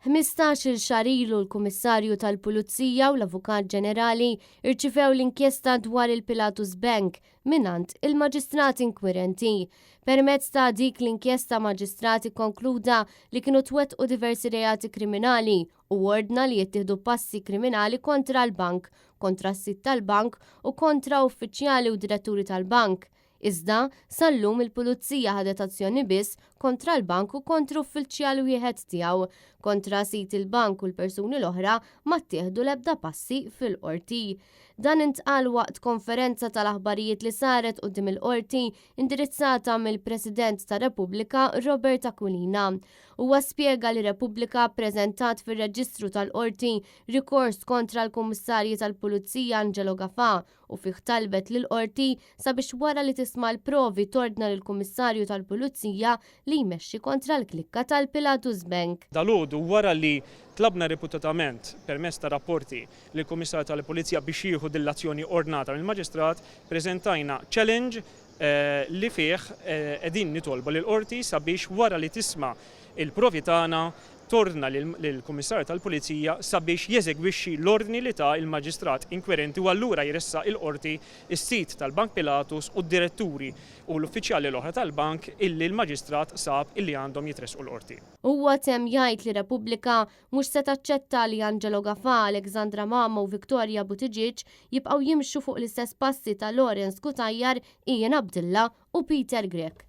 15-il xahar ilu l-Kummissarju tal-Pulizija u l-Avukat Ġenerali irċivew l-inkjesta dwar il-Pilatus Bank minant il-maġistrati inkwirenti. Permezz ta' dik l-inkjesta maġistrati konkluda li kienu twettqu diversi reati kriminali u ordna li jittieħdu passi kriminali kontra l-bank, kontra s-sit tal-bank u kontra uffiċjali u diretturi tal-bank. Iżda, sal-lum il-Pulizija ħadet azzjoni biss kontra l-bank u kontra uffiċjali wieħed tiegħu. Kontra sit il-bank u l-persuni l-oħra ma ttieħdu l-ebda passi fil-qorti. Dan intqal waqt konferenza tal-aħbarijiet li saret quddiem il-qorti indirizzata mill-President tar-Repubblika Robert Aquilina. Huwa spjega li Repubblika ppreżentat fir-Reġistru tal-Qorti rikors kontra l-Kummissarji tal-Pulizija Angelo Gafà u fih talbet lill-qorti sabiex wara li tisma' l-provi tordna lill-Kummissarju tal-Pulizija li jmexxi kontra l-klikka tal-Pilatus Bank. Dalgħodu wara li tlabna reputatament permezz ta' rapporti lill-Kummissarju tal-Pulizija biex jieħu dil-azzjoni ordnata mill-Maġistrat, preżentajna challenge li fih qegħdin nitolbu lill-qorti sabiex wara li tisma' il-provi tagħna torna lill-Kummissarju tal-Pulizija sabiex jeżegwixxi l-ordni li ta' il-Maġistrat inkwirenti u allura jressa il-qorti is-sit tal-Bank Pilatus u d-diretturi u l-uffiċjali l-oħra tal-bank illi l-Maġistrat sab illi għandhom jitresqu l-qorti. Huwa temm jgħid li Repubblika mhux se taċċetta li Angelo Gafà, Alexandra Mama u Victoria Buttigieg jibqgħu jimxu fuq l-istess passi ta' Lawrence Kutajjar, Ian Abdullah u Peter Grech.